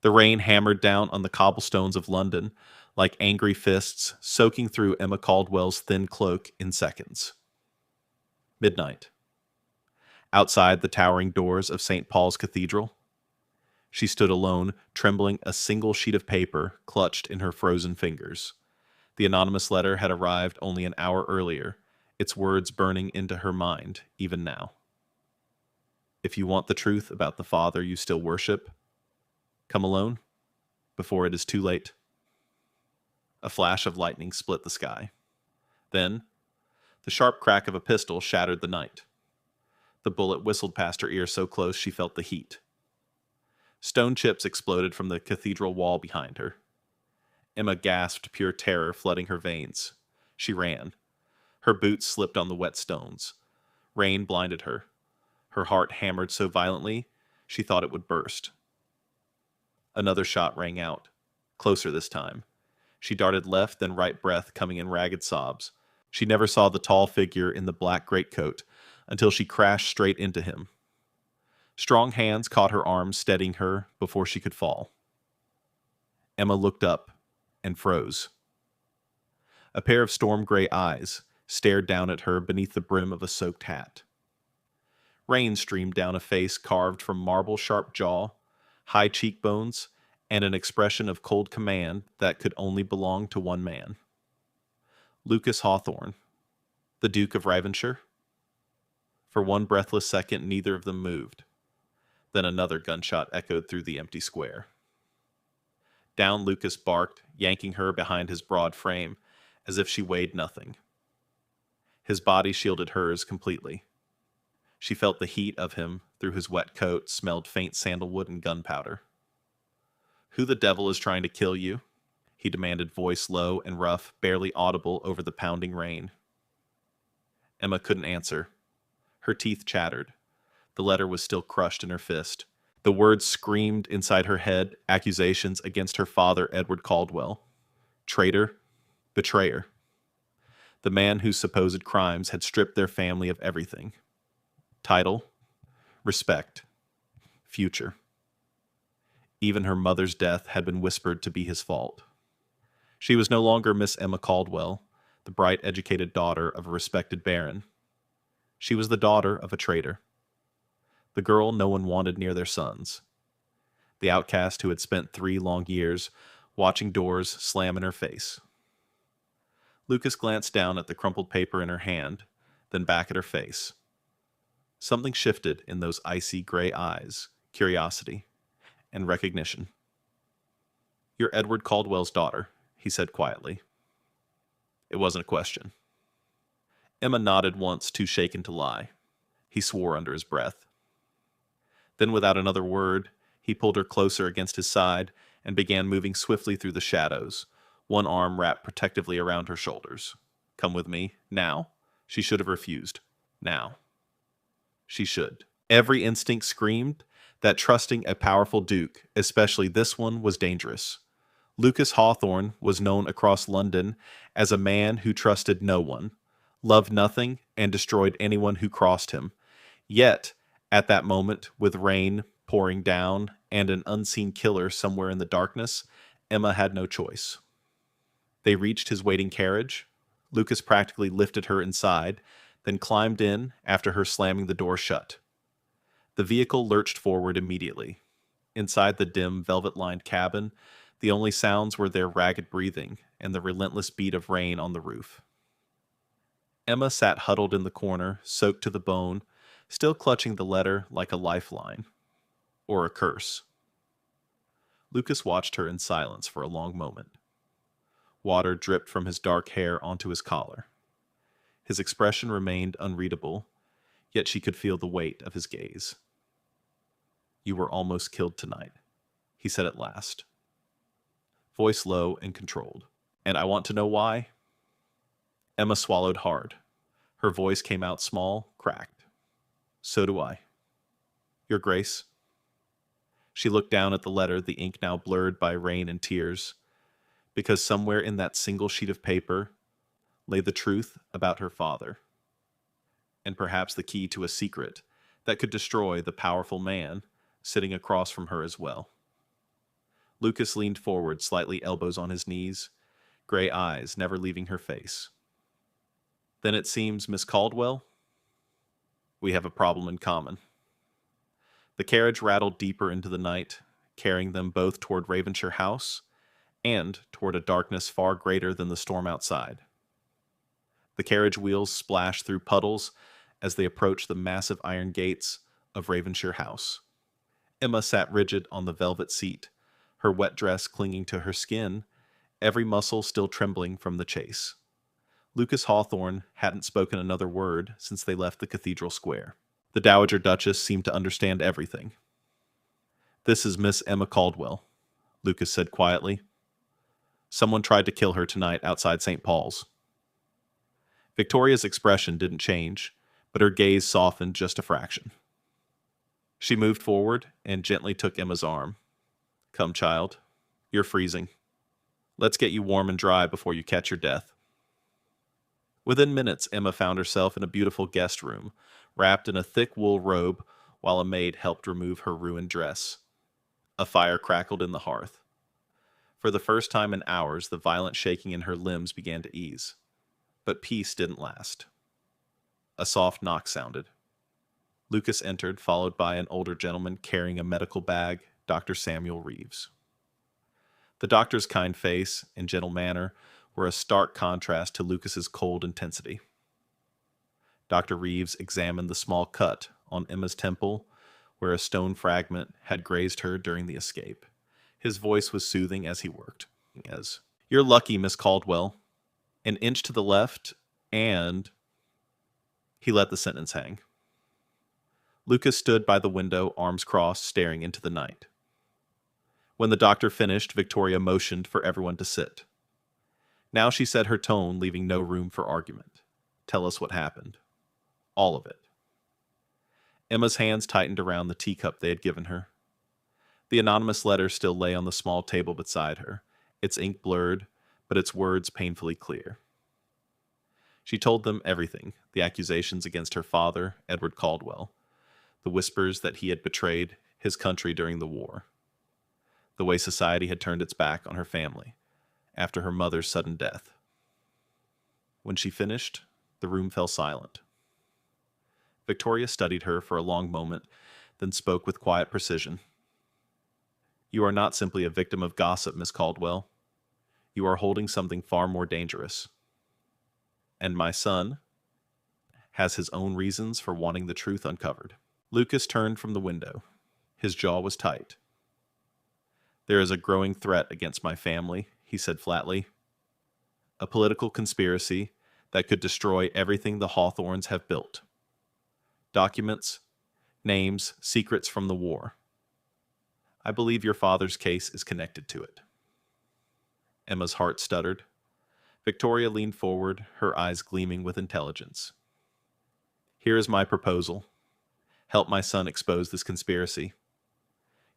The rain hammered down on the cobblestones of London like angry fists, soaking through Emma Caldwell's thin cloak in seconds. Midnight. Outside the towering doors of St. Paul's Cathedral, she stood alone, trembling, a single sheet of paper clutched in her frozen fingers. The anonymous letter had arrived only an hour earlier, its words burning into her mind even now. If you want the truth about the Father you still worship, come alone before it is too late. A flash of lightning split the sky. Then, the sharp crack of a pistol shattered the night. The bullet whistled past her ear so close she felt the heat. Stone chips exploded from the cathedral wall behind her. Emma gasped, pure terror flooding her veins. She ran. Her boots slipped on the wet stones. Rain blinded her. Her heart hammered so violently she thought it would burst. Another shot rang out, closer this time. She darted left, then right, breath coming in ragged sobs. She never saw the tall figure in the black greatcoat until she crashed straight into him. Strong hands caught her arms, steadying her before she could fall. Emma looked up and froze. A pair of storm-gray eyes stared down at her beneath the brim of a soaked hat. Rain streamed down a face carved from marble-sharp jaw, high cheekbones, and an expression of cold command that could only belong to one man. Lucas Hawthorne, the Duke of Ravenshire. For one breathless second, neither of them moved. Then another gunshot echoed through the empty square. Down Lucas barked, yanking her behind his broad frame, as if she weighed nothing. His body shielded hers completely. She felt the heat of him through his wet coat, smelled faint sandalwood and gunpowder. "Who the devil is trying to kill you?" he demanded, voice low and rough, barely audible over the pounding rain. Emma couldn't answer. Her teeth chattered. The letter was still crushed in her fist. The words screamed inside her head, accusations against her father, Edward Caldwell. Traitor, betrayer. The man whose supposed crimes had stripped their family of everything. Title, respect, future. Even her mother's death had been whispered to be his fault. She was no longer Miss Emma Caldwell, the bright, educated daughter of a respected baron. She was the daughter of a traitor. The girl no one wanted near their sons. The outcast who had spent 3 long years watching doors slam in her face. Lucas glanced down at the crumpled paper in her hand, then back at her face. Something shifted in those icy gray eyes, curiosity and recognition. "You're Edward Caldwell's daughter," he said quietly. It wasn't a question. Emma nodded once, too shaken to lie. He swore under his breath. Then, without another word, he pulled her closer against his side and began moving swiftly through the shadows, one arm wrapped protectively around her shoulders. "Come with me, now." She should have refused. Now. She should. Every instinct screamed that trusting a powerful duke, especially this one, was dangerous. Lucas Hawthorne was known across London as a man who trusted no one, loved nothing, and destroyed anyone who crossed him. Yet, at that moment, with rain pouring down and an unseen killer somewhere in the darkness, Emma had no choice. They reached his waiting carriage. Lucas practically lifted her inside, then climbed in after her slamming the door shut. The vehicle lurched forward immediately. Inside the dim, velvet-lined cabin, the only sounds were their ragged breathing and the relentless beat of rain on the roof. Emma sat huddled in the corner, soaked to the bone, still clutching the letter like a lifeline, or a curse. Lucas watched her in silence for a long moment. Water dripped from his dark hair onto his collar. His expression remained unreadable, yet she could feel the weight of his gaze. "You were almost killed tonight," he said at last. Voice low and controlled. "And I want to know why?" Emma swallowed hard. Her voice came out small, cracked. "So do I." "Your Grace?" She looked down at the letter, the ink now blurred by rain and tears, because somewhere in that single sheet of paper lay the truth about her father, and perhaps the key to a secret that could destroy the powerful man sitting across from her as well. Lucas leaned forward, slightly elbows on his knees, gray eyes never leaving her face. Then it seems, Miss Caldwell, we have a problem in common. The carriage rattled deeper into the night, carrying them both toward Ravenshire House and toward a darkness far greater than the storm outside. The carriage wheels splashed through puddles as they approached the massive iron gates of Ravenshire House. Emma sat rigid on the velvet seat, her wet dress clinging to her skin, every muscle still trembling from the chase. Lucas Hawthorne hadn't spoken another word since they left the cathedral square. The Dowager Duchess seemed to understand everything. "This is Miss Emma Caldwell," Lucas said quietly. "Someone tried to kill her tonight outside St. Paul's." Victoria's expression didn't change, but her gaze softened just a fraction. She moved forward and gently took Emma's arm. "Come, child. You're freezing. Let's get you warm and dry before you catch your death." Within minutes, Emma found herself in a beautiful guest room, wrapped in a thick wool robe while a maid helped remove her ruined dress. A fire crackled in the hearth. For the first time in hours, the violent shaking in her limbs began to ease. But peace didn't last. A soft knock sounded. Lucas entered, followed by an older gentleman carrying a medical bag, Dr. Samuel Reeves. The doctor's kind face and gentle manner were a stark contrast to Lucas's cold intensity. Dr. Reeves examined the small cut on Emma's temple where a stone fragment had grazed her during the escape. His voice was soothing as he worked. "You're lucky, Miss Caldwell. An inch to the left, and..." He let the sentence hang. Lucas stood by the window, arms crossed, staring into the night. When the doctor finished, Victoria motioned for everyone to sit. Now she set her tone, leaving no room for argument. "Tell us what happened. All of it." Emma's hands tightened around the teacup they had given her. The anonymous letter still lay on the small table beside her, its ink blurred, but its words painfully clear. She told them everything, the accusations against her father, Edward Caldwell, the whispers that he had betrayed his country during the war, the way society had turned its back on her family after her mother's sudden death. When she finished, the room fell silent. Victoria studied her for a long moment, then spoke with quiet precision. "You are not simply a victim of gossip, Miss Caldwell. You are holding something far more dangerous. And my son has his own reasons for wanting the truth uncovered." Lucas turned from the window. His jaw was tight. "There is a growing threat against my family," he said flatly. "A political conspiracy that could destroy everything the Hawthornes have built. Documents, names, secrets from the war. I believe your father's case is connected to it." Emma's heart stuttered. Victoria leaned forward, her eyes gleaming with intelligence. "Here is my proposal. Help my son expose this conspiracy.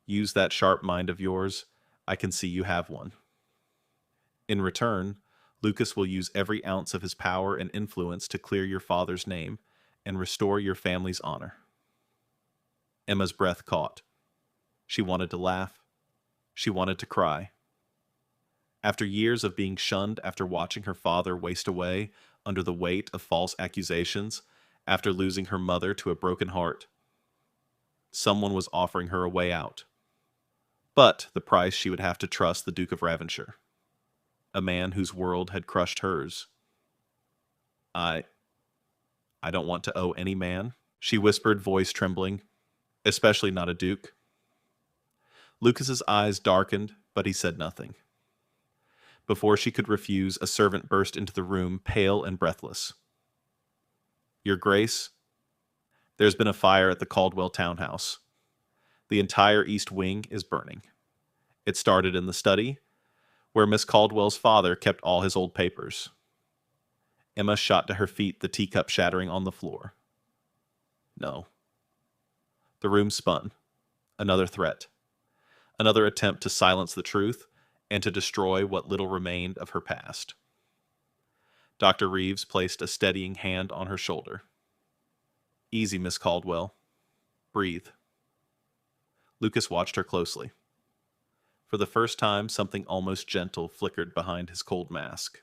Use that sharp mind of yours. I can see you have one. In return, Lucas will use every ounce of his power and influence to clear your father's name and restore your family's honor." Emma's breath caught. She wanted to laugh. She wanted to cry. After years of being shunned, after watching her father waste away under the weight of false accusations, after losing her mother to a broken heart, someone was offering her a way out. But the price she would have to trust the Duke of Ravenshire, a man whose world had crushed hers. I don't want to owe any man," she whispered, voice trembling, "especially not a duke." Lucas's eyes darkened, but he said nothing. Before she could refuse, a servant burst into the room, pale and breathless. "Your Grace, there's been a fire at the Caldwell townhouse. The entire east wing is burning. It started in the study, where Miss Caldwell's father kept all his old papers." Emma shot to her feet, the teacup shattering on the floor. No. The room spun. Another threat. Another attempt to silence the truth and to destroy what little remained of her past. Dr. Reeves placed a steadying hand on her shoulder. "Easy, Miss Caldwell. Breathe." Lucas watched her closely. For the first time, something almost gentle flickered behind his cold mask.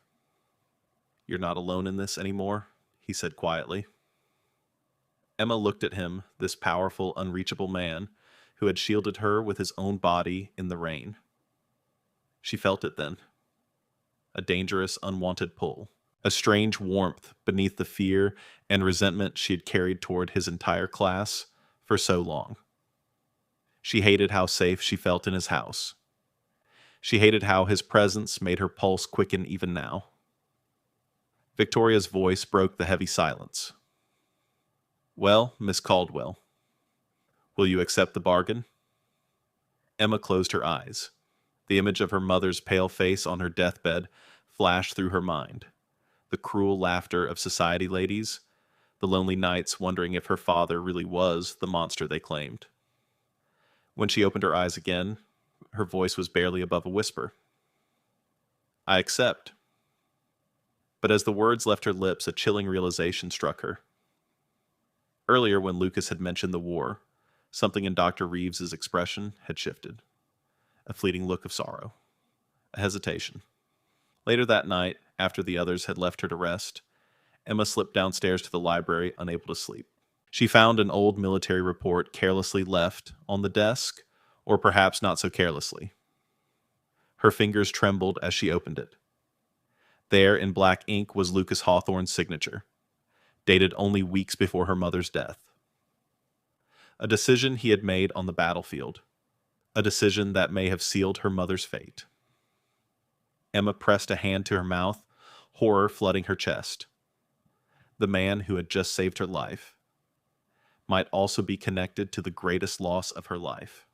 "You're not alone in this anymore," he said quietly. Emma looked at him, this powerful, unreachable man who had shielded her with his own body in the rain. She felt it then. A dangerous, unwanted pull. A strange warmth beneath the fear and resentment she had carried toward his entire class for so long. She hated how safe she felt in his house. She hated how his presence made her pulse quicken even now. Victoria's voice broke the heavy silence. "Well, Miss Caldwell, will you accept the bargain?" Emma closed her eyes. The image of her mother's pale face on her deathbed flashed through her mind. The cruel laughter of society ladies, the lonely nights wondering if her father really was the monster they claimed. When she opened her eyes again, her voice was barely above a whisper. "I accept." But as the words left her lips, a chilling realization struck her. Earlier, when Lucas had mentioned the war, something in Dr. Reeves's expression had shifted. A fleeting look of sorrow. A hesitation. Later that night, after the others had left her to rest, Emma slipped downstairs to the library, unable to sleep. She found an old military report carelessly left on the desk, or perhaps not so carelessly. Her fingers trembled as she opened it. There, in black ink, was Lucas Hawthorne's signature, dated only weeks before her mother's death. A decision he had made on the battlefield. A decision that may have sealed her mother's fate. Emma pressed a hand to her mouth, horror flooding her chest. The man who had just saved her life might also be connected to the greatest loss of her life.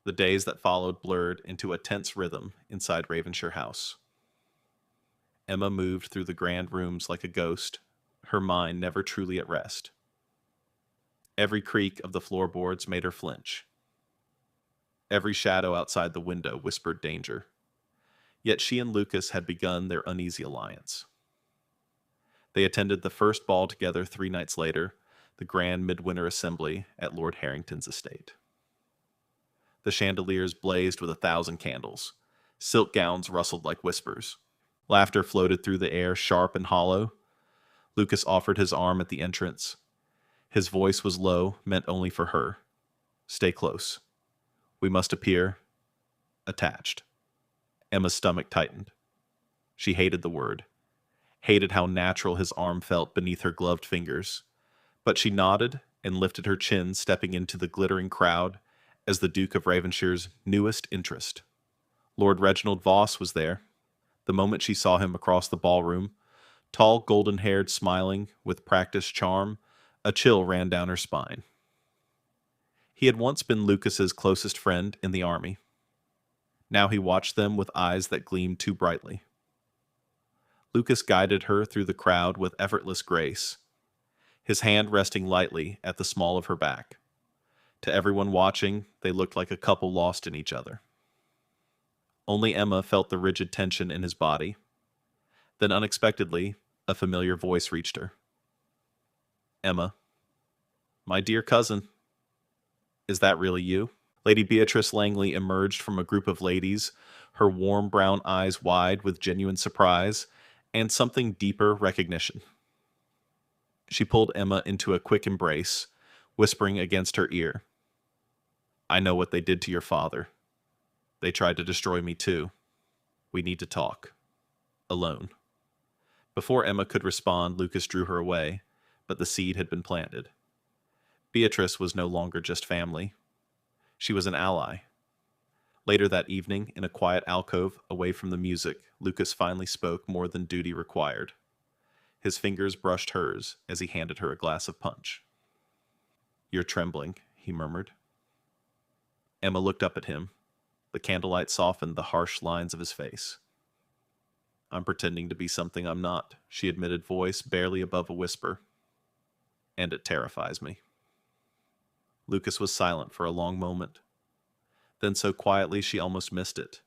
The days that followed blurred into a tense rhythm inside Ravenshire House. Emma moved through the grand rooms like a ghost, her mind never truly at rest. Every creak of the floorboards made her flinch. Every shadow outside the window whispered danger. Yet she and Lucas had begun their uneasy alliance. They attended the first ball together 3 nights later, the grand midwinter assembly at Lord Harrington's estate. The chandeliers blazed with 1,000 candles. Silk gowns rustled like whispers. Laughter floated through the air, sharp and hollow. Lucas offered his arm at the entrance. His voice was low, meant only for her. "Stay close. We must appear attached." Emma's stomach tightened. She hated the word, hated how natural his arm felt beneath her gloved fingers. But she nodded and lifted her chin, stepping into the glittering crowd as the Duke of Ravenshire's newest interest. Lord Reginald Voss was there. The moment she saw him across the ballroom, tall, golden-haired, smiling, with practiced charm, a chill ran down her spine. He had once been Lucas's closest friend in the army. Now he watched them with eyes that gleamed too brightly. Lucas guided her through the crowd with effortless grace, his hand resting lightly at the small of her back. To everyone watching, they looked like a couple lost in each other. Only Emma felt the rigid tension in his body. Then unexpectedly, a familiar voice reached her. "Emma, my dear cousin, is that really you?" Lady Beatrice Langley emerged from a group of ladies, her warm brown eyes wide with genuine surprise and something deeper recognition. She pulled Emma into a quick embrace, whispering against her ear, "I know what they did to your father. They tried to destroy me too. We need to talk. Alone." Before Emma could respond, Lucas drew her away, but the seed had been planted. Beatrice was no longer just family. She was an ally. Later that evening, in a quiet alcove away from the music, Lucas finally spoke more than duty required. His fingers brushed hers as he handed her a glass of punch. "You're trembling," he murmured. Emma looked up at him. The candlelight softened the harsh lines of his face. "I'm pretending to be something I'm not," she admitted, voice barely above a whisper. "And it terrifies me." Lucas was silent for a long moment. Then so quietly she almost missed it.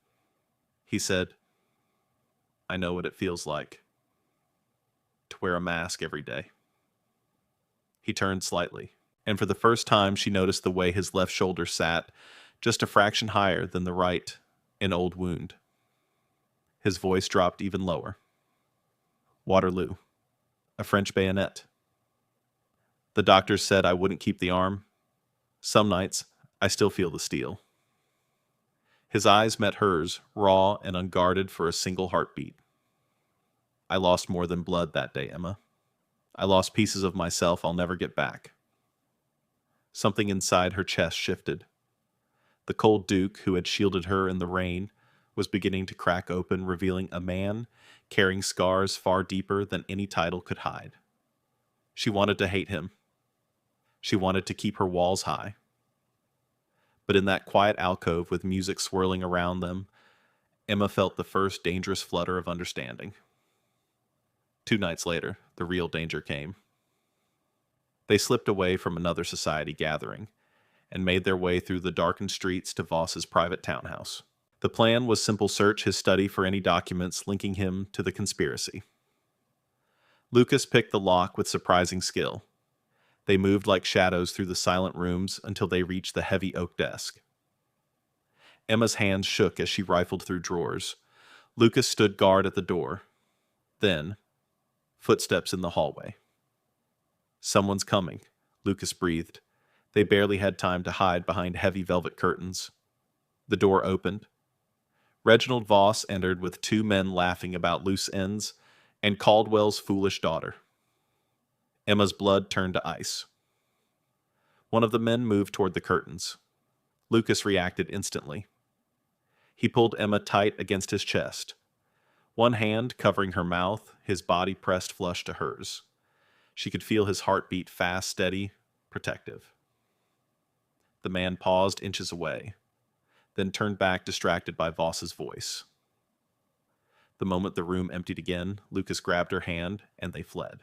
He said, "I know what it feels like to wear a mask every day." He turned slightly, and for the first time she noticed the way his left shoulder sat, just a fraction higher than the right, an old wound. His voice dropped even lower. Waterloo. A French bayonet. The doctors said I wouldn't keep the arm. Some nights, I still feel the steel. His eyes met hers, raw and unguarded for a single heartbeat. I lost more than blood that day, Emma. I lost pieces of myself I'll never get back. Something inside her chest shifted. The cold Duke who had shielded her in the rain was beginning to crack open, revealing a man carrying scars far deeper than any title could hide. She wanted to hate him. She wanted to keep her walls high. But in that quiet alcove with music swirling around them, Emma felt the first dangerous flutter of understanding. 2 nights later, the real danger came. They slipped away from another society gathering and made their way through the darkened streets to Voss's private townhouse. The plan was simple: search his study for any documents linking him to the conspiracy. Lucas picked the lock with surprising skill. They moved like shadows through the silent rooms until they reached the heavy oak desk. Emma's hands shook as she rifled through drawers. Lucas stood guard at the door. Then, footsteps in the hallway. Someone's coming, Lucas breathed. They barely had time to hide behind heavy velvet curtains. The door opened. Reginald Voss entered with 2 men laughing about loose ends and Caldwell's foolish daughter. Emma's blood turned to ice. One of the men moved toward the curtains. Lucas reacted instantly. He pulled Emma tight against his chest. One hand covering her mouth, his body pressed flush to hers. She could feel his heartbeat fast, steady, protective. The man paused inches away, then turned back distracted by Voss's voice. The moment the room emptied again, Lucas grabbed her hand and they fled.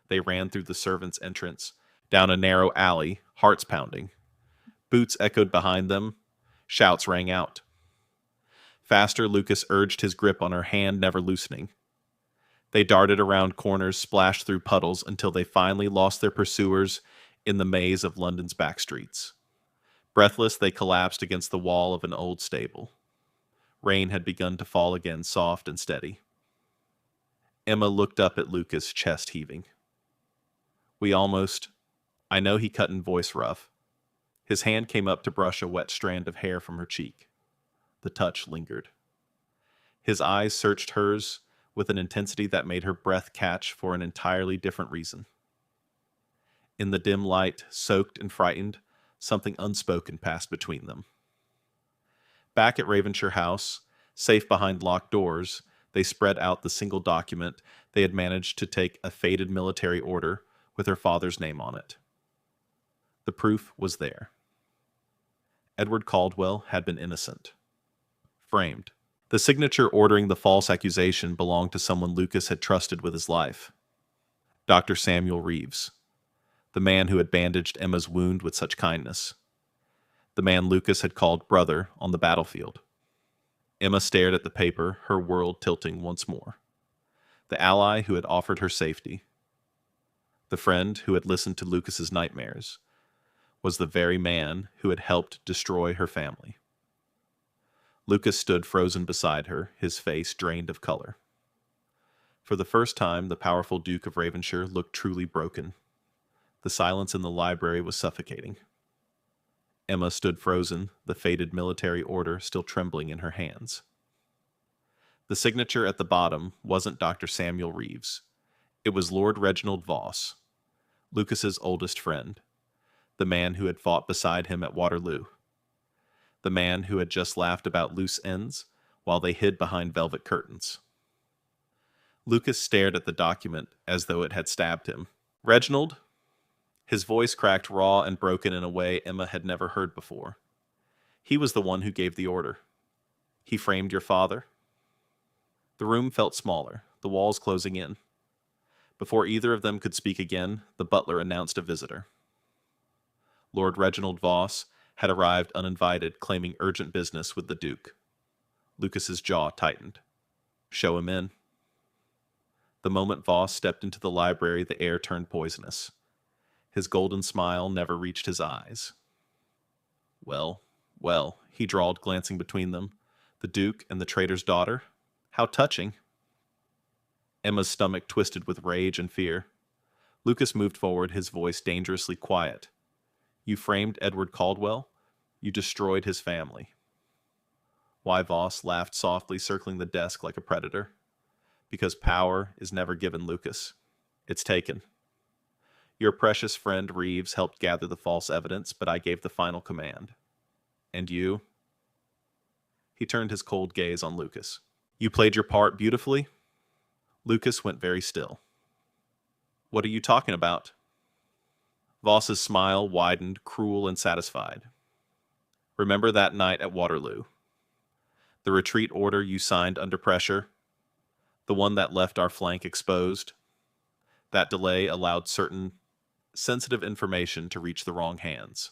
They ran through the servants' entrance, down a narrow alley, hearts pounding. Boots echoed behind them. Shouts rang out. Faster, Lucas urged, his grip on her hand never loosening. They darted around corners, splashed through puddles until they finally lost their pursuers in the maze of London's back streets. Breathless, they collapsed against the wall of an old stable. Rain had begun to fall again, soft and steady. Emma looked up at Lucas, chest heaving. I know, he cut in voice rough. His hand came up to brush a wet strand of hair from her cheek. The touch lingered. His eyes searched hers with an intensity that made her breath catch for an entirely different reason. In the dim light, soaked and frightened, something unspoken passed between them. Back at Ravenshire House, safe behind locked doors, they spread out the single document they had managed to take, a faded military order with her father's name on it. The proof was there. Edward Caldwell had been innocent. Framed. The signature ordering the false accusation belonged to someone Lucas had trusted with his life. Dr. Samuel Reeves, the man who had bandaged Emma's wound with such kindness. The man Lucas had called brother on the battlefield. Emma stared at the paper, her world tilting once more. The ally who had offered her safety, the friend who had listened to Lucas's nightmares, was the very man who had helped destroy her family. Lucas stood frozen beside her, his face drained of color. For the first time, the powerful Duke of Ravenshire looked truly broken. The silence in the library was suffocating. Emma stood frozen, the faded military order still trembling in her hands. The signature at the bottom wasn't Dr. Samuel Reeves. It was Lord Reginald Voss, Lucas's oldest friend, the man who had fought beside him at Waterloo, the man who had just laughed about loose ends while they hid behind velvet curtains. Lucas stared at the document as though it had stabbed him. Reginald? His voice cracked raw and broken in a way Emma had never heard before. He was the one who gave the order. He framed your father? The room felt smaller, the walls closing in. Before either of them could speak again, the butler announced a visitor. Lord Reginald Voss had arrived uninvited, claiming urgent business with the Duke. Lucas's jaw tightened. Show him in. The moment Voss stepped into the library, the air turned poisonous. His golden smile never reached his eyes. Well, well, he drawled, glancing between them. The Duke and the traitor's daughter? How touching. Emma's stomach twisted with rage and fear. Lucas moved forward, his voice dangerously quiet. You framed Edward Caldwell. You destroyed his family. Why, Voss laughed softly, circling the desk like a predator. Because power is never given, Lucas. It's taken. Your precious friend Reeves helped gather the false evidence, but I gave the final command. And you? He turned his cold gaze on Lucas. You played your part beautifully? Lucas went very still. What are you talking about? Voss's smile widened, cruel and satisfied. Remember that night at Waterloo? The retreat order you signed under pressure? The one that left our flank exposed? That delay allowed certain sensitive information to reach the wrong hands.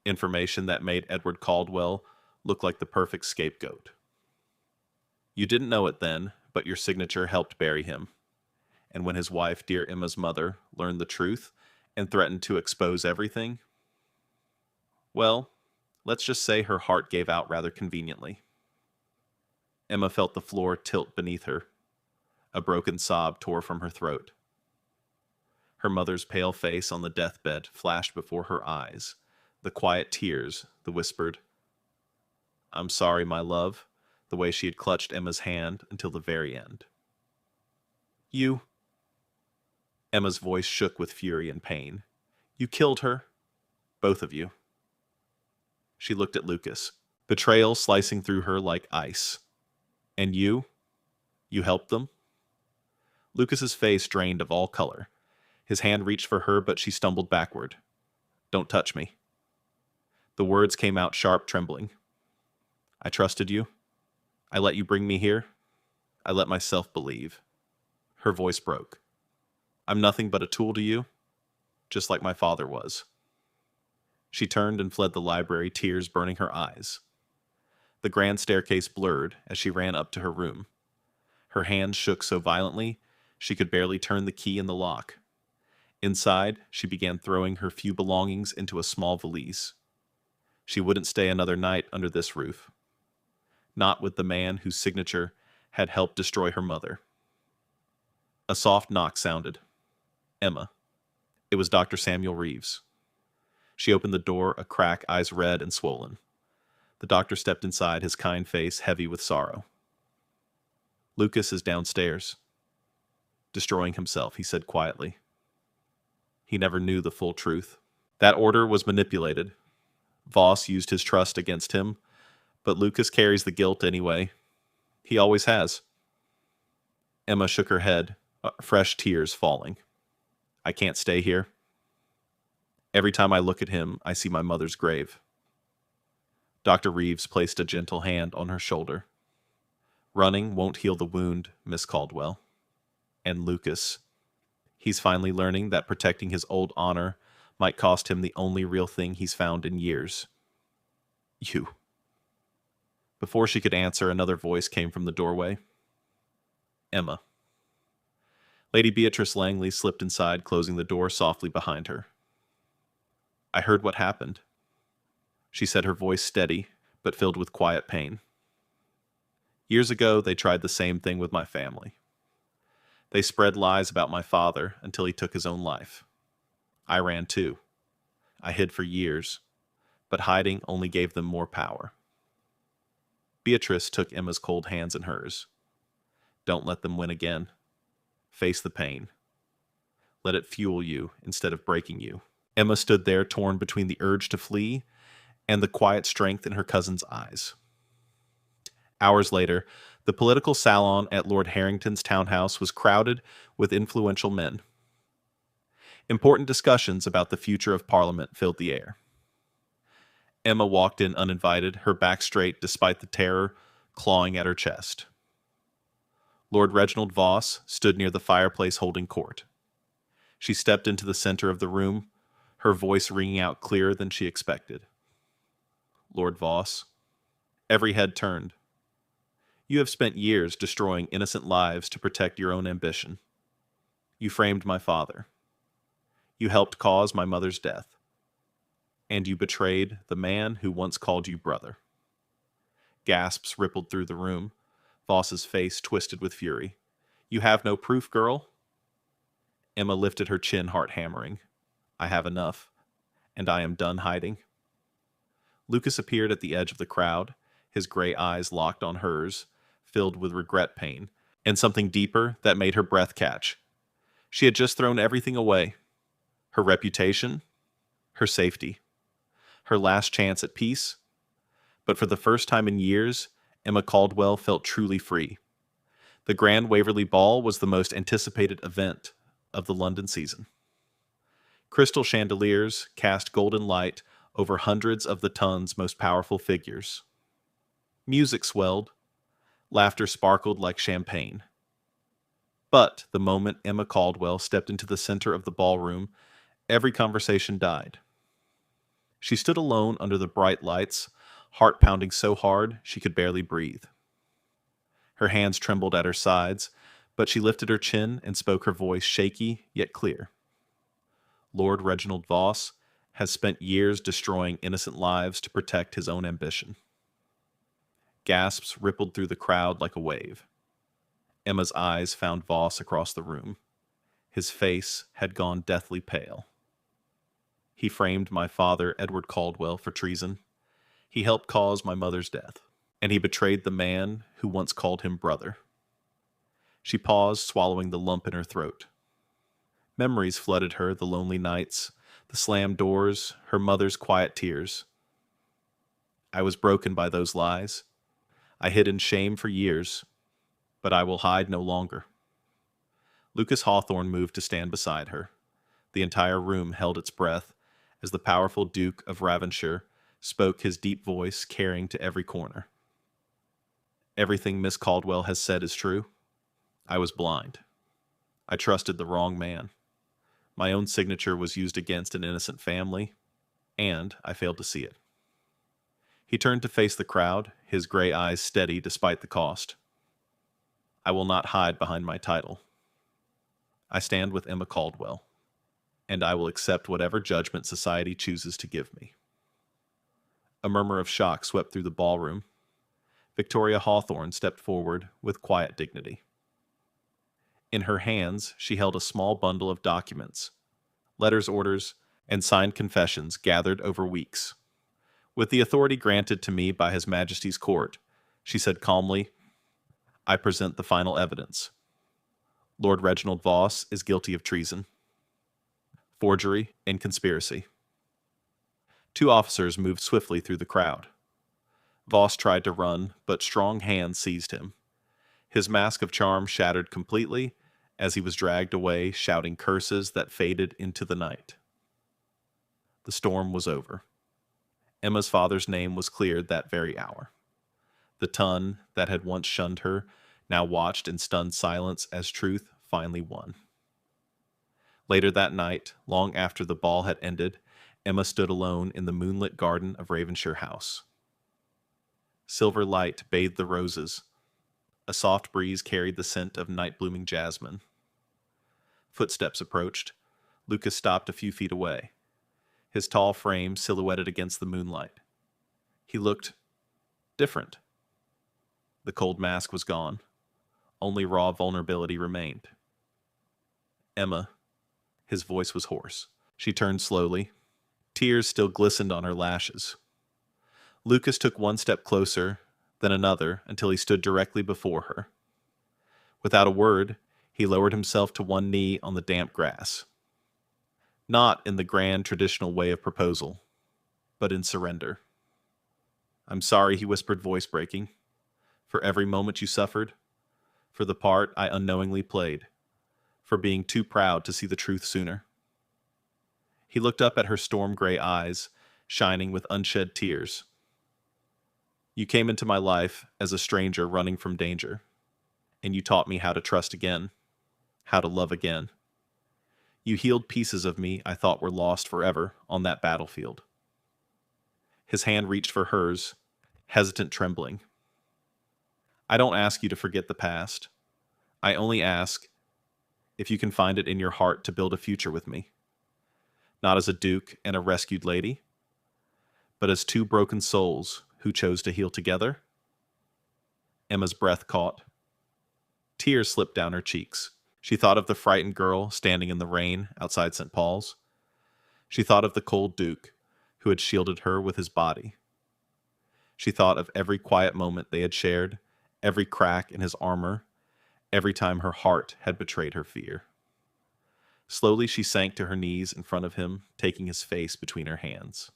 Information that made Edward Caldwell look like the perfect scapegoat. You didn't know it then, but your signature helped bury him. And when his wife, dear Emma's mother, learned the truth and threatened to expose everything, well, let's just say her heart gave out rather conveniently. Emma felt the floor tilt beneath her. A broken sob tore from her throat. Her mother's pale face on the deathbed flashed before her eyes, the quiet tears, the whispered, I'm sorry, my love, the way she had clutched Emma's hand until the very end. You... Emma's voice shook with fury and pain. You killed her. Both of you. She looked at Lucas, betrayal slicing through her like ice. And you? You helped them? Lucas's face drained of all color. His hand reached for her, but she stumbled backward. Don't touch me. The words came out sharp, trembling. I trusted you. I let you bring me here. I let myself believe. Her voice broke. I'm nothing but a tool to you, just like my father was. She turned and fled the library, tears burning her eyes. The grand staircase blurred as she ran up to her room. Her hands shook so violently she could barely turn the key in the lock. Inside, she began throwing her few belongings into a small valise. She wouldn't stay another night under this roof. Not with the man whose signature had helped destroy her mother. A soft knock sounded. Emma. It was Dr. Samuel Reeves. She opened the door, a crack, eyes red and swollen. The doctor stepped inside, his kind face heavy with sorrow. Lucas is downstairs. Destroying himself, he said quietly. He never knew the full truth. That order was manipulated. Voss used his trust against him, but Lucas carries the guilt anyway. He always has. Emma shook her head, fresh tears falling. I can't stay here. Every time I look at him, I see my mother's grave. Dr. Reeves placed a gentle hand on her shoulder. Running won't heal the wound, Miss Caldwell. And Lucas, he's finally learning that protecting his old honor might cost him the only real thing he's found in years. You. Before she could answer, another voice came from the doorway. Emma. Lady Beatrice Langley slipped inside, closing the door softly behind her. I heard what happened, she said, her voice steady, but filled with quiet pain. Years ago, they tried the same thing with my family. They spread lies about my father until he took his own life. I ran too. I hid for years, but hiding only gave them more power. Beatrice took Emma's cold hands in hers. Don't let them win again. Face the pain. Let it fuel you instead of breaking you. Emma stood there, torn between the urge to flee and the quiet strength in her cousin's eyes. Hours later, the political salon at Lord Harrington's townhouse was crowded with influential men. Important discussions about the future of Parliament filled the air. Emma walked in uninvited, her back straight despite the terror clawing at her chest. Lord Reginald Voss stood near the fireplace holding court. She stepped into the center of the room, her voice ringing out clearer than she expected. Lord Voss. Every head turned. You have spent years destroying innocent lives to protect your own ambition. You framed my father. You helped cause my mother's death. And you betrayed the man who once called you brother. Gasps rippled through the room. Voss's face twisted with fury. You have no proof, girl? Emma lifted her chin, heart hammering. I have enough, and I am done hiding. Lucas appeared at the edge of the crowd, his gray eyes locked on hers, filled with regret pain, and something deeper that made her breath catch. She had just thrown everything away. Her reputation, her safety, her last chance at peace. But for the first time in years, Emma Caldwell felt truly free. The Grand Waverley Ball was the most anticipated event of the London season. Crystal chandeliers cast golden light over hundreds of the ton's most powerful figures. Music swelled, laughter sparkled like champagne. But the moment Emma Caldwell stepped into the center of the ballroom, every conversation died. She stood alone under the bright lights, heart pounding so hard she could barely breathe. Her hands trembled at her sides, but she lifted her chin and spoke, her voice shaky yet clear. Lord Reginald Voss has spent years destroying innocent lives to protect his own ambition. Gasps rippled through the crowd like a wave. Emma's eyes found Voss across the room. His face had gone deathly pale. He framed my father, Edward Caldwell, for treason. He helped cause my mother's death, and he betrayed the man who once called him brother. She paused, swallowing the lump in her throat. Memories flooded her, the lonely nights, the slammed doors, her mother's quiet tears. I was broken by those lies. I hid in shame for years, but I will hide no longer. Lucas Hawthorne moved to stand beside her. The entire room held its breath as the powerful Duke of Ravenshire spoke, his deep voice carrying to every corner. Everything Miss Caldwell has said is true. I was blind. I trusted the wrong man. My own signature was used against an innocent family, and I failed to see it. He turned to face the crowd, his gray eyes steady despite the cost. I will not hide behind my title. I stand with Emma Caldwell, and I will accept whatever judgment society chooses to give me. A murmur of shock swept through the ballroom. Victoria Hawthorne stepped forward with quiet dignity. In her hands, she held a small bundle of documents, letters, orders, and signed confessions gathered over weeks. With the authority granted to me by His Majesty's court, she said calmly, I present the final evidence. Lord Reginald Voss is guilty of treason, forgery, and conspiracy. 2 officers moved swiftly through the crowd. Voss tried to run, but strong hands seized him. His mask of charm shattered completely as he was dragged away, shouting curses that faded into the night. The storm was over. Emma's father's name was cleared that very hour. The ton that had once shunned her now watched in stunned silence as truth finally won. Later that night, long after the ball had ended, Emma stood alone in the moonlit garden of Ravenshire House. Silver light bathed the roses. A soft breeze carried the scent of night-blooming jasmine. Footsteps approached. Lucas stopped a few feet away, his tall frame silhouetted against the moonlight. He looked different. The cold mask was gone. Only raw vulnerability remained. Emma. His voice was hoarse. She turned slowly. Tears still glistened on her lashes. Lucas took one step closer, then another, until he stood directly before her. Without a word, he lowered himself to one knee on the damp grass. Not in the grand traditional way of proposal, but in surrender. I'm sorry, he whispered, voice breaking, for every moment you suffered, for the part I unknowingly played, for being too proud to see the truth sooner. He looked up at her storm-gray eyes, shining with unshed tears. You came into my life as a stranger running from danger, and you taught me how to trust again, how to love again. You healed pieces of me I thought were lost forever on that battlefield. His hand reached for hers, hesitant, trembling. I don't ask you to forget the past. I only ask if you can find it in your heart to build a future with me. Not as a duke and a rescued lady, but as two broken souls who chose to heal together. Emma's breath caught. Tears slipped down her cheeks. She thought of the frightened girl standing in the rain outside St. Paul's. She thought of the cold Duke who had shielded her with his body. She thought of every quiet moment they had shared, every crack in his armor, every time her heart had betrayed her fear. Slowly she sank to her knees in front of him, taking his face between her hands.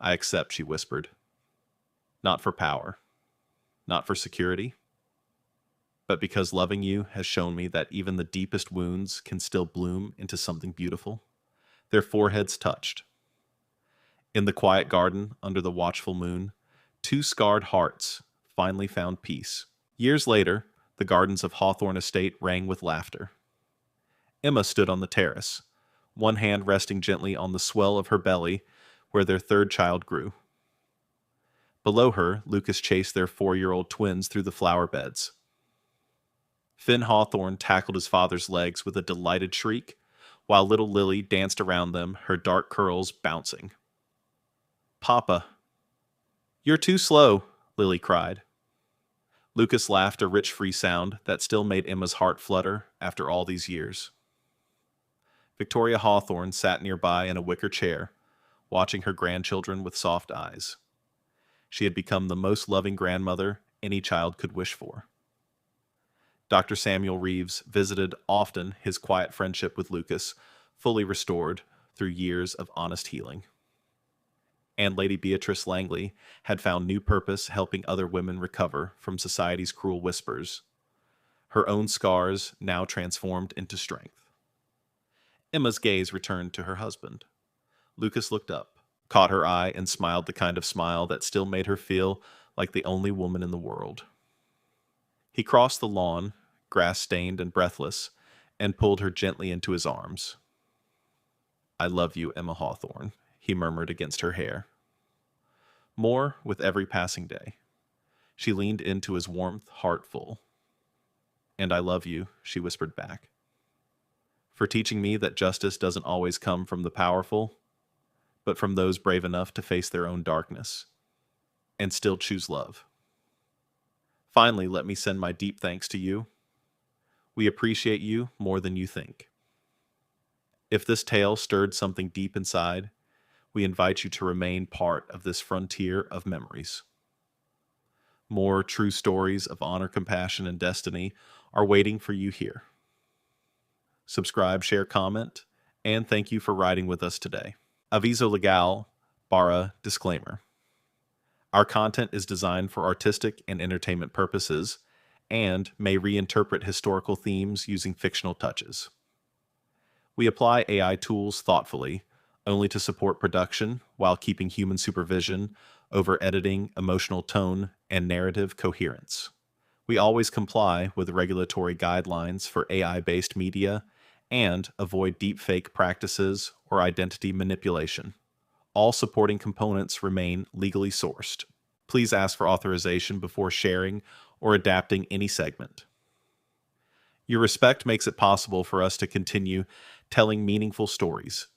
"I accept," she whispered. "Not for power, not for security, but because loving you has shown me that even the deepest wounds can still bloom into something beautiful." Their foreheads touched. In the quiet garden, under the watchful moon, two scarred hearts finally found peace. Years later, the gardens of Hawthorne Estate rang with laughter. Emma stood on the terrace, one hand resting gently on the swell of her belly where their third child grew. Below her, Lucas chased their 4-year-old twins through the flower beds. Finn Hawthorne tackled his father's legs with a delighted shriek, while little Lily danced around them, her dark curls bouncing. "Papa." "You're too slow," Lily cried. Lucas laughed a rich free sound that still made Emma's heart flutter after all these years. Victoria Hawthorne sat nearby in a wicker chair, watching her grandchildren with soft eyes. She had become the most loving grandmother any child could wish for. Dr. Samuel Reeves visited often, his quiet friendship with Lucas fully restored through years of honest healing. And Lady Beatrice Langley had found new purpose helping other women recover from society's cruel whispers, her own scars now transformed into strength. Emma's gaze returned to her husband. Lucas looked up, caught her eye, and smiled the kind of smile that still made her feel like the only woman in the world. He crossed the lawn, grass-stained and breathless, and pulled her gently into his arms. "I love you, Emma Hawthorne," he murmured against her hair. More with every passing day. She leaned into his warmth, heart full. "And I love you," she whispered back, "for teaching me that justice doesn't always come from the powerful, but from those brave enough to face their own darkness and still choose love. Finally, let me send my deep thanks to you. We appreciate you more than you think. If this tale stirred something deep inside, we invite you to remain part of this frontier of memories. More true stories of honor, compassion, and destiny are waiting for you here. Subscribe, share, comment, and thank you for riding with us today. Aviso legal barra disclaimer. Our content is designed for artistic and entertainment purposes and may reinterpret historical themes using fictional touches. We apply AI tools thoughtfully, only to support production while keeping human supervision over editing, emotional tone, and narrative coherence. We always comply with regulatory guidelines for AI-based media and avoid deepfake practices or identity manipulation. All supporting components remain legally sourced. Please ask for authorization before sharing or adapting any segment. Your respect makes it possible for us to continue telling meaningful stories